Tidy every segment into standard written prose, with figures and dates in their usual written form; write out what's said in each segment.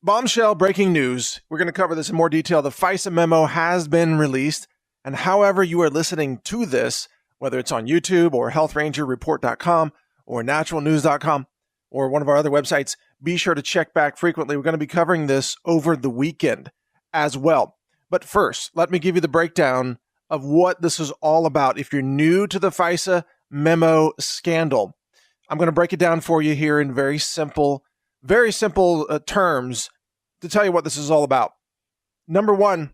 Bombshell breaking news. We're going to cover this in more detail. The FISA memo has been released, and however you are listening to this, whether it's on YouTube or healthrangerreport.com or naturalnews.com or one of our other websites, be sure to check back frequently. We're going to be covering this over the weekend as well. But first, let me give you the breakdown of what this is all about. If you're new to the FISA memo scandal, I'm going to break it down for you here in very simple terms to tell you what this is all about. Number one,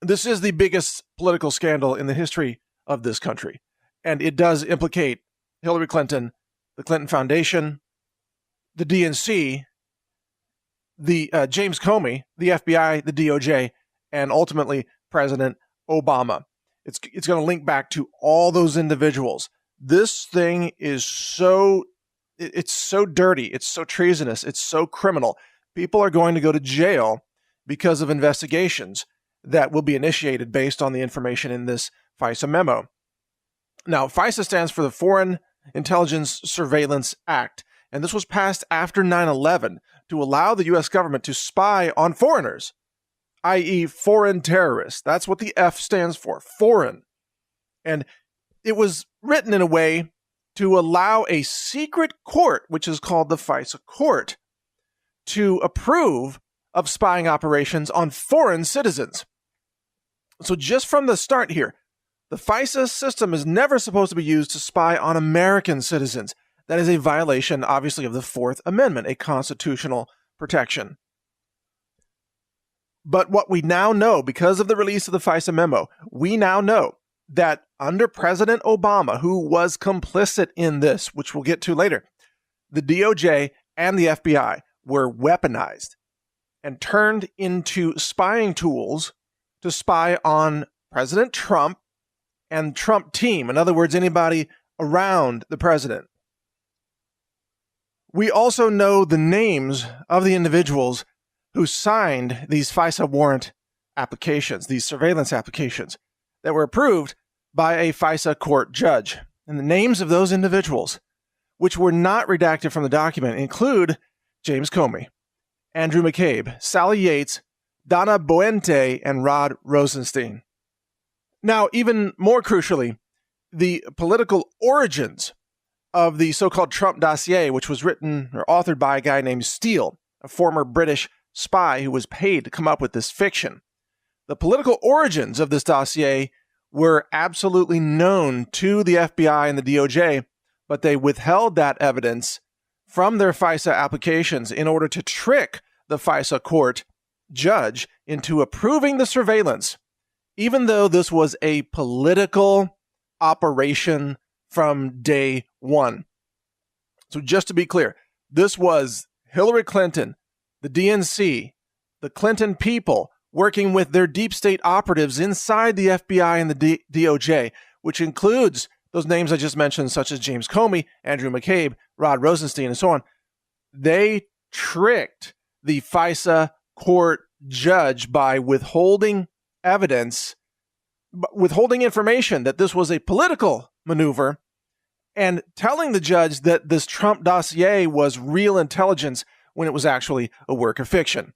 this is the biggest political scandal in the history of this country, and it does implicate Hillary Clinton, the Clinton Foundation, the DNC, the James Comey, the FBI, the DOJ, and ultimately President Obama. It's going to link back to all those individuals. This thing is it's so dirty, it's so treasonous, it's so criminal. People are going to go to jail because of investigations that will be initiated based on the information in this FISA memo. Now, FISA stands for the Foreign Intelligence Surveillance Act, and this was passed after 9/11 to allow the U.S. government to spy on foreigners, i.e. foreign terrorists. That's what the F stands for, foreign. And it was written in a way to allow a secret court, which is called the FISA court, to approve of spying operations on foreign citizens. So just from the start here, the FISA system is never supposed to be used to spy on American citizens. That is a violation, obviously, of the Fourth Amendment, a constitutional protection. But what we now know, because of the release of the FISA memo, we now know that under President Obama, who was complicit in this, which we'll get to later, the DOJ and the FBI were weaponized and turned into spying tools to spy on President Trump and Trump team. In other words, anybody around the president. We also know the names of the individuals who signed these FISA warrant applications, these surveillance applications that were approved by a FISA court judge. And the names of those individuals, which were not redacted from the document, include James Comey, Andrew McCabe, Sally Yates, Donna Boente, and Rod Rosenstein. Now, even more crucially, the political origins of the so-called Trump dossier, which was written or authored by a guy named Steele, a former British spy who was paid to come up with this fiction. The political origins of this dossier were absolutely known to the FBI and the DOJ, but they withheld that evidence from their FISA applications in order to trick the FISA court judge into approving the surveillance, even though this was a political operation from day one. So just to be clear, this was Hillary Clinton, the DNC, the Clinton people working with their deep state operatives inside the FBI and the DOJ, which includes those names I just mentioned, such as James Comey, Andrew McCabe, Rod Rosenstein, and so on. They tricked the FISA court judge by withholding evidence, withholding information that this was a political maneuver, and telling the judge that this Trump dossier was real intelligence when it was actually a work of fiction.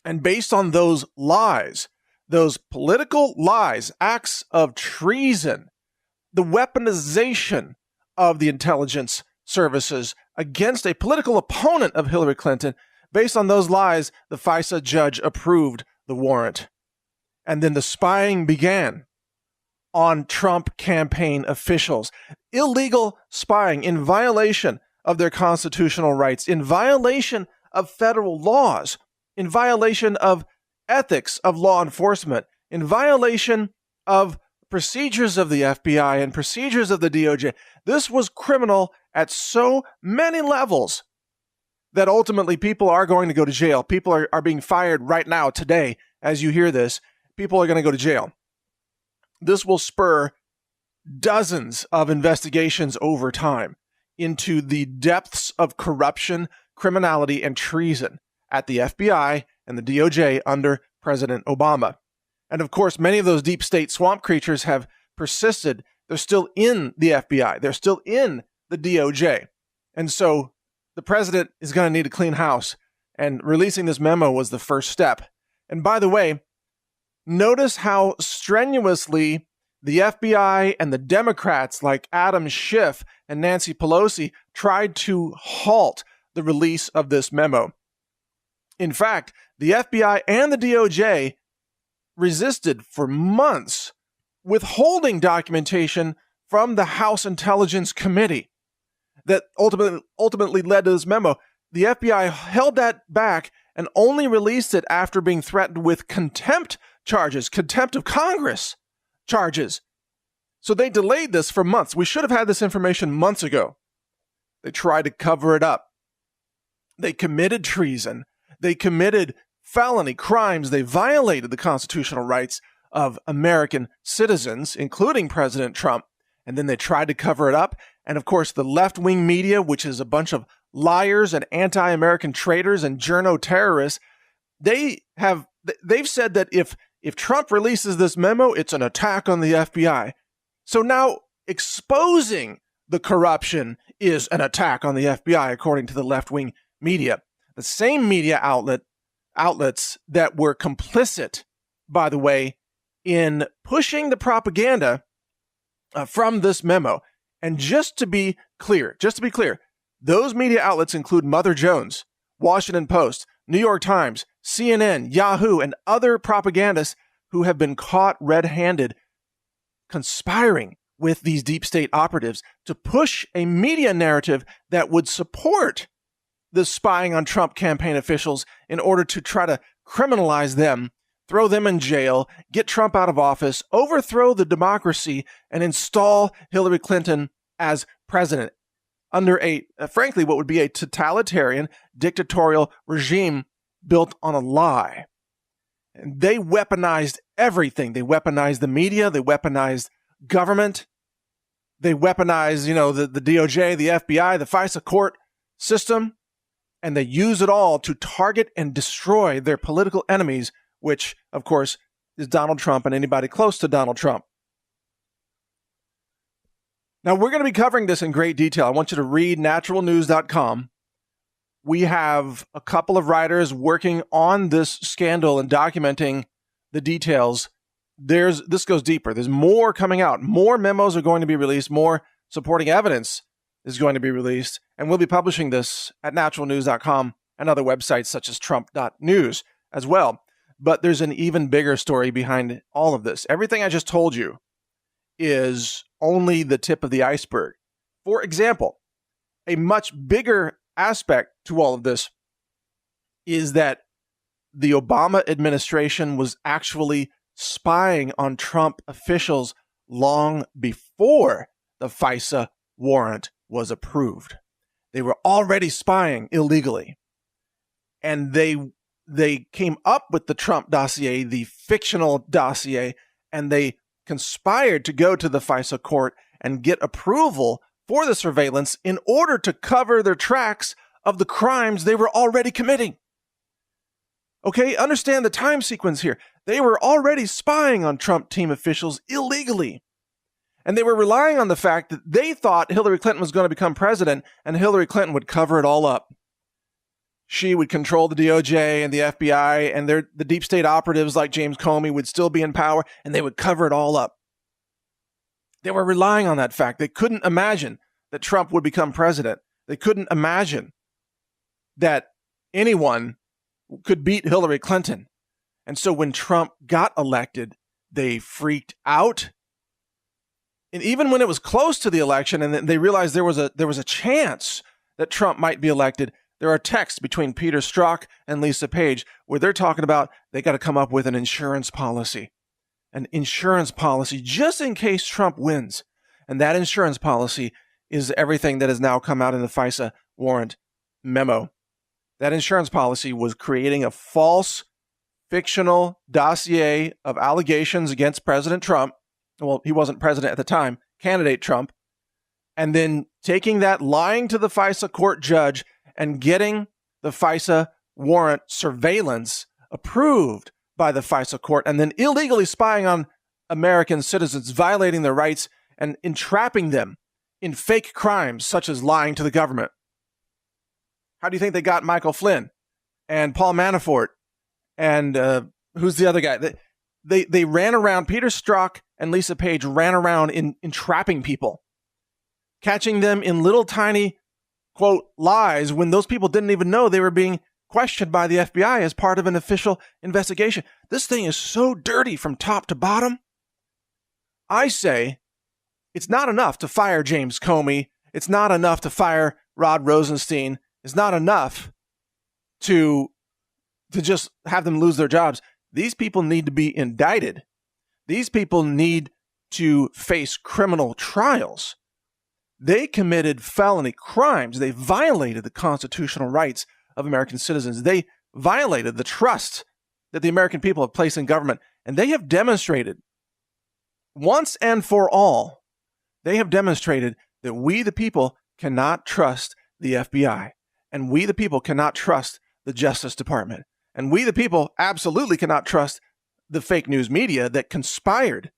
And based on those lies, those political lies, acts of treason, the weaponization of the intelligence services against a political opponent of Hillary Clinton, based on those lies, the FISA judge approved the warrant. And then the spying began on Trump campaign officials. Illegal spying in violation of their constitutional rights, in violation of federal laws, in violation of ethics of law enforcement, in violation of procedures of the FBI and procedures of the DOJ. This was criminal at so many levels that ultimately people are going to go to jail. People are being fired right now, today, as you hear this. People are going to go to jail. This will spur dozens of investigations over time into the depths of corruption, criminality, and treason at the FBI and the DOJ under President Obama. And of course, many of those deep state swamp creatures have persisted. They're still in the FBI. They're still in the DOJ. And so the president is going to need a clean house. And releasing this memo was the first step. And by the way, notice how strenuously the FBI and the Democrats like Adam Schiff and Nancy Pelosi tried to halt the release of this memo. In fact, the FBI and the DOJ resisted for months, withholding documentation from the House Intelligence Committee that ultimately led to this memo. The FBI held that back and only released it after being threatened with contempt charges, contempt of Congress charges. So they delayed this for months. We should have had this information months ago. They tried to cover it up. They committed treason. They committed felony crimes. They violated the constitutional rights of American citizens, including President Trump. And then they tried to cover it up. And of course, the left-wing media, which is a bunch of liars and anti-American traitors and journo terrorists, they've said that if Trump releases this memo, it's an attack on the FBI. So now exposing the corruption is an attack on the FBI, according to the left-wing media. The same media outlets that were complicit, by the way, in pushing the propaganda from this memo. And just to be clear, those media outlets include Mother Jones, Washington Post, New York Times, CNN, Yahoo, and other propagandists who have been caught red-handed conspiring with these deep state operatives to push a media narrative that would support the spying on Trump campaign officials in order to try to criminalize them, throw them in jail, get Trump out of office, overthrow the democracy, and install Hillary Clinton as president under frankly, what would be a totalitarian, dictatorial regime built on a lie. And they weaponized everything. They weaponized the media. They weaponized government. They weaponized, the DOJ, the FBI, the FISA court system. And they use it all to target and destroy their political enemies, which, of course, is Donald Trump and anybody close to Donald Trump. Now, we're going to be covering this in great detail. I want you to read naturalnews.com. We have a couple of writers working on this scandal and documenting the details. This goes deeper. There's more coming out. More memos are going to be released. More supporting evidence is going to be released. And we'll be publishing this at naturalnews.com and other websites such as trump.news as well. But there's an even bigger story behind all of this. Everything I just told you is only the tip of the iceberg. For example, a much bigger aspect to all of this is that the Obama administration was actually spying on Trump officials long before the FISA warrant was approved. They were already spying illegally. And they came up with the Trump dossier, the fictional dossier, and they conspired to go to the FISA court and get approval for the surveillance in order to cover their tracks of the crimes they were already committing. Okay, understand the time sequence here. They were already spying on Trump team officials illegally. And they were relying on the fact that they thought Hillary Clinton was going to become president and Hillary Clinton would cover it all up. She would control the DOJ and the FBI, and the deep state operatives like James Comey would still be in power, and they would cover it all up. They were relying on that fact. They couldn't imagine that Trump would become president. They couldn't imagine that anyone could beat Hillary Clinton. And so when Trump got elected, they freaked out. And even when it was close to the election and they realized there was a chance that Trump might be elected, there are texts between Peter Strzok and Lisa Page where they're talking about they got to come up with an insurance policy just in case Trump wins. And that insurance policy is everything that has now come out in the FISA warrant memo. That insurance policy was creating a false, fictional dossier of allegations against President Trump. Well, he wasn't president at the time, candidate Trump. And then taking that, lying to the FISA court judge, and getting the FISA warrant surveillance approved by the FISA court, and then illegally spying on American citizens, violating their rights and entrapping them in fake crimes such as lying to the government. How do you think they got Michael Flynn and Paul Manafort and who's the other guy? They ran around, Peter Strzok and Lisa Page ran around in entrapping people, catching them in little tiny, quote, lies when those people didn't even know they were being questioned by the FBI as part of an official investigation. This thing is so dirty from top to bottom. I say it's not enough to fire James Comey. It's not enough to fire Rod Rosenstein. It's not enough to just have them lose their jobs. These people need to be indicted. These people need to face criminal trials. They committed felony crimes. They violated the constitutional rights of American citizens. They violated the trust that the American people have placed in government. And they have demonstrated, once and for all, they have demonstrated that we, the people, cannot trust the FBI. And we, the people, cannot trust the Justice Department. And we, the people, absolutely cannot trust the fake news media that conspired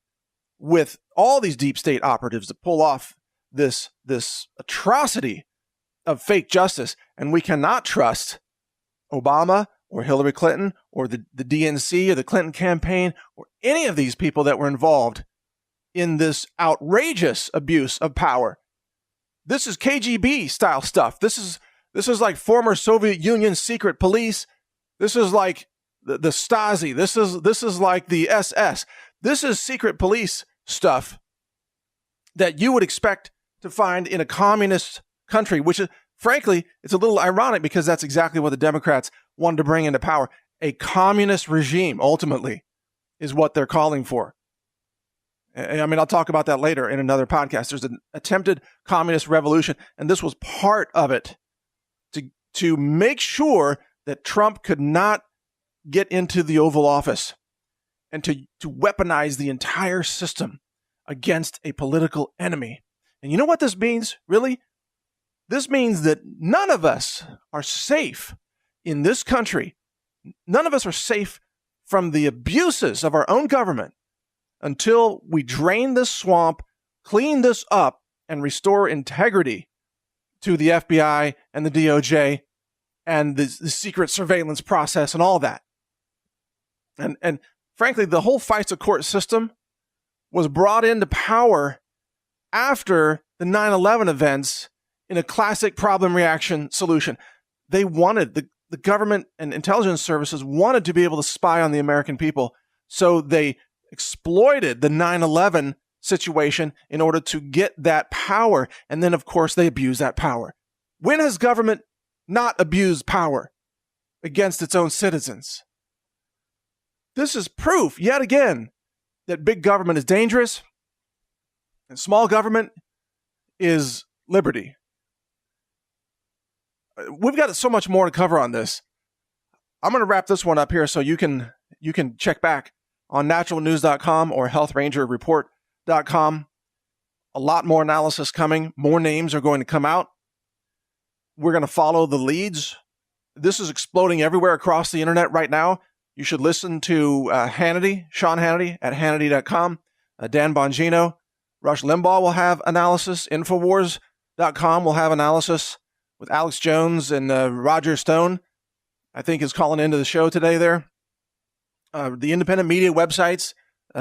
with all these deep state operatives to pull off this atrocity of fake justice. And we cannot trust Obama or Hillary Clinton or the DNC or the Clinton campaign or any of these people that were involved in this outrageous abuse of power. This is KGB style stuff. This is like former Soviet Union secret police. This is like the Stasi. This is like the SS. This is secret police stuff that you would expect to find in a communist country, which is, frankly, it's a little ironic because that's exactly what the Democrats wanted to bring into power. A communist regime, ultimately, is what they're calling for. I mean, I'll talk about that later in another podcast. There's an attempted communist revolution, and this was part of it to make sure that Trump could not get into the Oval Office and to weaponize the entire system against a political enemy. And you know what this means, really? This means that none of us are safe in this country. None of us are safe from the abuses of our own government until we drain this swamp, clean this up, and restore integrity to the FBI and the DOJ and the secret surveillance process and all that. And frankly, the whole FISA court system was brought into power after the 9/11 events in a classic problem reaction solution. They wanted, the government and intelligence services wanted to be able to spy on the American people. So they exploited the 9/11 situation in order to get that power. And then, of course, they abused that power. When has government not abused power against its own citizens? This is proof, yet again, that big government is dangerous and small government is liberty. We've got so much more to cover on this. I'm going to wrap this one up here so you can check back on naturalnews.com or healthrangerreport.com. A lot more analysis coming. More names are going to come out. We're going to follow the leads. This is exploding everywhere across the internet right now. You should listen to Hannity, Sean Hannity at Hannity.com. Dan Bongino, Rush Limbaugh will have analysis. Infowars.com will have analysis with Alex Jones and Roger Stone, I think, is calling into the show today there. The independent media websites,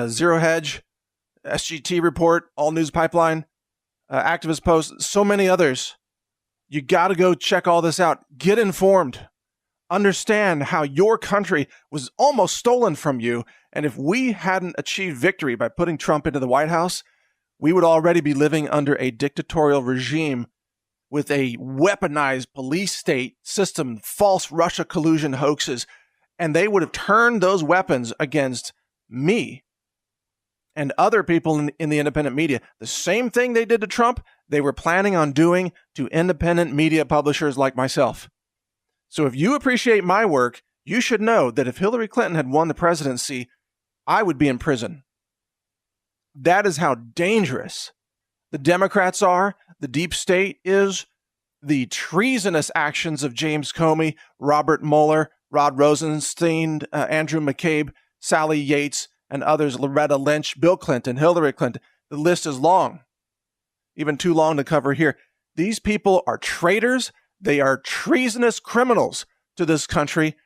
Zero Hedge, SGT Report, All News Pipeline, Activist Post, so many others. You got to go check all this out. Get informed. Understand how your country was almost stolen from you. And if we hadn't achieved victory by putting Trump into the White House, we would already be living under a dictatorial regime with a weaponized police state system, false Russia collusion hoaxes. And they would have turned those weapons against me and other people in the independent media. The same thing they did to Trump, they were planning on doing to independent media publishers like myself. So if you appreciate my work, you should know that if Hillary Clinton had won the presidency, I would be in prison. That is how dangerous the Democrats are, the deep state is, the treasonous actions of James Comey, Robert Mueller, Rod Rosenstein, Andrew McCabe, Sally Yates, and others, Loretta Lynch, Bill Clinton, Hillary Clinton. The list is long, even too long to cover here. These people are traitors. They are treasonous criminals to this country.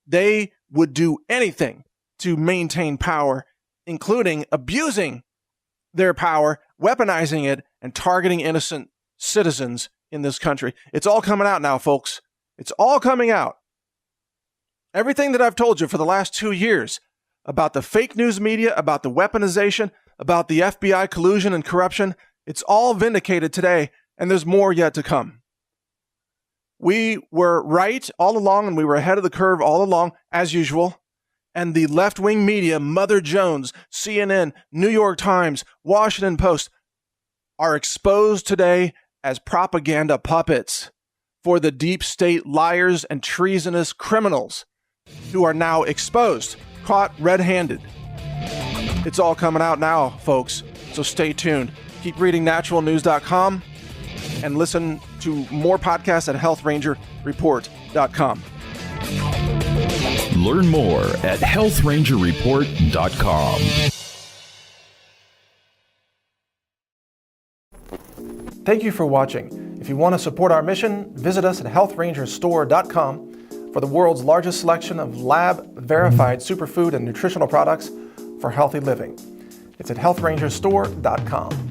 They would do anything to maintain power, including abusing their power, weaponizing it, and targeting innocent citizens in this country. It's all coming out now, folks. It's all coming out. Everything that I've told you for the last 2 years about the fake news media, about the weaponization, about the FBI collusion and corruption, it's all vindicated today, and there's more yet to come. We were right all along, and we were ahead of the curve all along, as usual. And the left-wing media, Mother Jones, CNN, New York Times, Washington Post, are exposed today as propaganda puppets for the deep state liars and treasonous criminals who are now exposed, caught red-handed. It's all coming out now, folks, so stay tuned. Keep reading naturalnews.com and listen to more podcasts at healthrangerreport.com. Learn more at healthrangerreport.com. Thank you for watching. If you want to support our mission, visit us at healthrangerstore.com for the world's largest selection of lab-verified superfood and nutritional products for healthy living. It's at healthrangerstore.com.